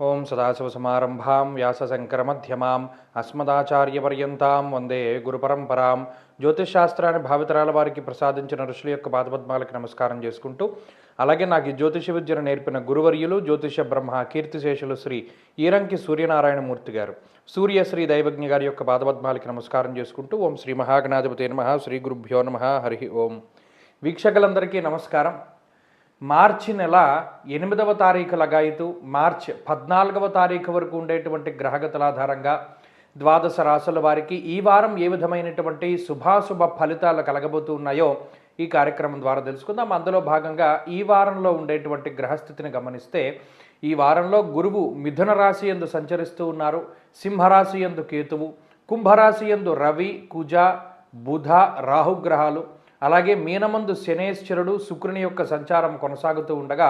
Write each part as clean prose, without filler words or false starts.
ఓం సదాశివసమారంభాం వ్యాసశంకరమధ్యమాం అస్మదాచార్యపర్యంతాం వందే గురుపరంపరాం. జ్యోతిషశాస్త్రాన్ని భావితరాల వారికి ప్రసాదించిన ఋషుల యొక్క పాదపద్మాలకి నమస్కారం చేసుకుంటూ, అలాగే నాకు ఈ జ్యోతిష విద్యను నేర్పిన గురువర్యులు జ్యోతిష బ్రహ్మ కీర్తిశేషులు శ్రీ ఈరంకి సూర్యనారాయణమూర్తి గారు, సూర్యశ్రీ దైవజ్ఞ గారి యొక్క పాదపద్మాలకి నమస్కారం చేసుకుంటూ, ఓం శ్రీ మహాగణాధిపతి నమః, శ్రీ గురుభ్యో నమః, హరి ఓం. వీక్షకులందరికీ నమస్కారం. మార్చి నెల 8వ తారీఖు లగాయితూ మార్చి 14వ తారీఖు వరకు ఉండేటువంటి గ్రహగతుల ఆధారంగా ద్వాదశ రాశుల వారికి ఈ వారం ఏ విధమైనటువంటి శుభాశుభ ఫలితాలు కలగబోతూ ఉన్నాయో ఈ కార్యక్రమం ద్వారా తెలుసుకుందాం. అందులో భాగంగా ఈ వారంలో ఉండేటువంటి గ్రహస్థితిని గమనిస్తే, ఈ వారంలో గురువు మిథున రాశి యందు సంచరిస్తూ ఉన్నారు. సింహరాశి యందు కేతువు, కుంభరాశి యందు రవి, కుజ, బుధ, రాహుగ్రహాలు, అలాగే మీనమందు శనేశ్వరుడు, శుక్రుని యొక్క సంచారం కొనసాగుతూ ఉండగా,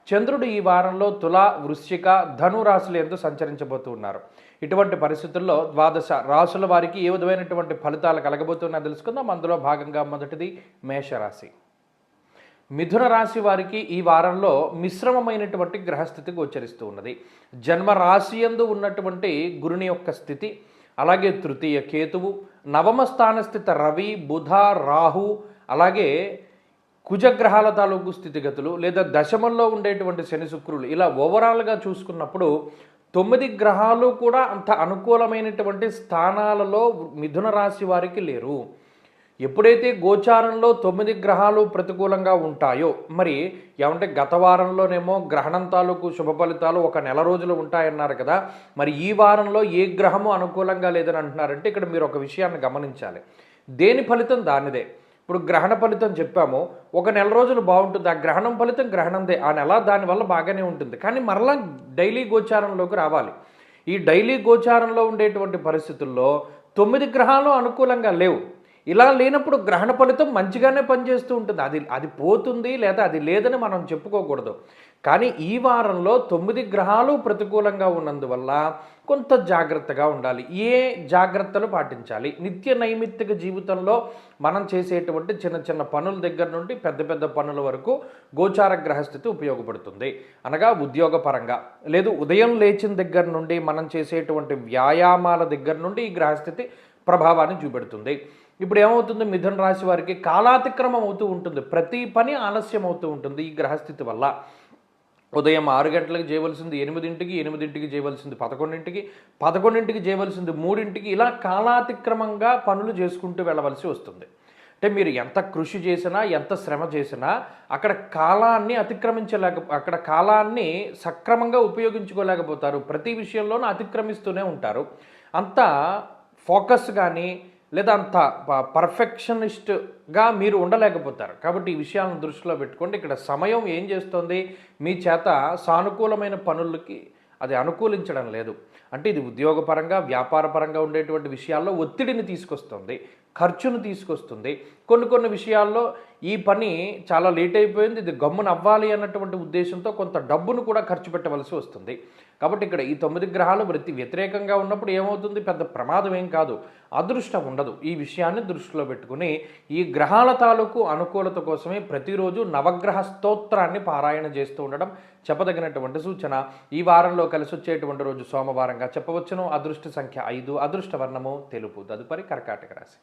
చంద్రుడు ఈ వారంలో తుల, వృశ్చిక, ధను రాశుల యందు సంచరించబోతూ ఉన్నారు. ఇటువంటి పరిస్థితుల్లో ద్వాదశ రాశుల వారికి ఏ విధమైనటువంటి ఫలితాలు కలగబోతున్నా తెలుసుకుందాం. అందులో భాగంగా మొదటిది మేషరాశి. మిథున రాశి వారికి ఈ వారంలో మిశ్రమమైనటువంటి గ్రహస్థితి గోచరిస్తూ ఉన్నది. జన్మ రాశి యందు ఉన్నటువంటి గురుని యొక్క స్థితి, అలాగే తృతీయ కేతువు, నవమ స్థానస్థిత రవి, బుధ, రాహు, అలాగే కుజగ్రహాల తాలూకు స్థితిగతులు, లేదా దశమంలో ఉండేటువంటి శని, శుక్రులు, ఇలా ఓవరాల్గా చూసుకున్నప్పుడు 9 గ్రహాలు కూడా అంత అనుకూలమైనటువంటి స్థానాలలో మిథున రాశి వారికి లేరు. ఎప్పుడైతే గోచారంలో 9 గ్రహాలు ప్రతికూలంగా ఉంటాయో, మరి ఏమంటే గత వారంలోనేమో గ్రహణం తాలూకు శుభ ఫలితాలు ఒక నెల రోజులు ఉంటాయన్నారు కదా, మరి ఈ వారంలో ఏ గ్రహము అనుకూలంగా లేదని అంటున్నారంటే, ఇక్కడ మీరు ఒక విషయాన్ని గమనించాలి. దేని ఫలితం దానిదే. ఇప్పుడు గ్రహణ ఫలితం చెప్పాము, ఒక నెల రోజులు బాగుంటుంది, ఆ గ్రహణం ఫలితం గ్రహణందే, ఆ నెల దానివల్ల బాగానే ఉంటుంది. కానీ మరలా డైలీ గోచారంలోకి రావాలి. ఈ డైలీ గోచారంలో ఉండేటువంటి పరిస్థితుల్లో 9 గ్రహాలు అనుకూలంగా లేవు. ఇలా లేనప్పుడు గ్రహణ ఫలితం మంచిగానే పనిచేస్తూ ఉంటుంది. అది పోతుంది లేదా అది లేదని మనం చెప్పుకోకూడదు. కానీ ఈ వారంలో 9 గ్రహాలు ప్రతికూలంగా ఉన్నందువల్ల కొంత జాగ్రత్తగా ఉండాలి. ఏ జాగ్రత్తలు పాటించాలి? నిత్య నైమిత్తిక జీవితంలో మనం చేసేటువంటి చిన్న చిన్న పనుల దగ్గర నుండి పెద్ద పెద్ద పనుల వరకు గోచార గ్రహస్థితి ఉపయోగపడుతుంది. అనగా ఉద్యోగపరంగా, లేదు ఉదయం లేచిన దగ్గర నుండి మనం చేసేటువంటి వ్యాయామాల దగ్గర నుండి ఈ గ్రహస్థితి ప్రభావాన్ని చూపెడుతుంది. ఇప్పుడు ఏమవుతుంది, మిథున రాశి వారికి కాలాతిక్రమం అవుతూ ఉంటుంది. ప్రతి పని ఆలస్యం అవుతూ ఉంటుంది ఈ గ్రహస్థితి వల్ల. ఉదయం 6 గంటలకు చేయవలసింది 8ంటికి, 8ంటికి చేయవలసింది 11ంటికి, 11ంటికి చేయవలసింది 3ంటికి, ఇలా కాలాతిక్రమంగా పనులు చేసుకుంటూ వెళ్ళవలసి వస్తుంది. అంటే మీరు ఎంత కృషి చేసినా, ఎంత శ్రమ చేసినా అక్కడ కాలాన్ని అక్కడ కాలాన్ని సక్రమంగా ఉపయోగించుకోలేకపోతారు. ప్రతి విషయంలోనూ అతిక్రమిస్తూనే ఉంటారు. అంత ఫోకస్ కానీ లేదా అంత పర్ఫెక్షనిస్ట్గా మీరు ఉండలేకపోతారు. కాబట్టి ఈ విషయాలను దృష్టిలో పెట్టుకోండి. ఇక్కడ సమయం ఏం చేస్తుంది, మీ చేత సానుకూలమైన పనులకి అది అనుకూలించడం లేదు. అంటే ఇది ఉద్యోగపరంగా, వ్యాపారపరంగా ఉండేటువంటి విషయాల్లో ఒత్తిడిని తీసుకొస్తుంది, ఖర్చును తీసుకొస్తుంది. కొన్ని విషయాల్లో ఈ పని చాలా లేట్ అయిపోయింది, ఇది గమ్మున అవ్వాలి అన్నటువంటి ఉద్దేశంతో కొంత డబ్బును కూడా ఖర్చు పెట్టవలసి వస్తుంది. కాబట్టి ఇక్కడ ఈ 9 గ్రహాలు వ్యతిరేకంగా ఉన్నప్పుడు ఏమవుతుంది, పెద్ద ప్రమాదం ఏం కాదు, అదృష్టం ఉండదు. ఈ విషయాన్ని దృష్టిలో పెట్టుకుని ఈ గ్రహాల తాలూకు అనుకూలత కోసమే ప్రతిరోజు నవగ్రహ స్తోత్రాన్ని పారాయణ చేస్తూ ఉండడం చెప్పదగినటువంటి సూచన. ఈ వారంలో కలిసి వచ్చేటువంటి రోజు సోమవారంగా చెప్పవచ్చును. అదృష్ట సంఖ్య 5, అదృష్ట వర్ణము తెలుపు. తదుపరి కర్కాటక రాశి.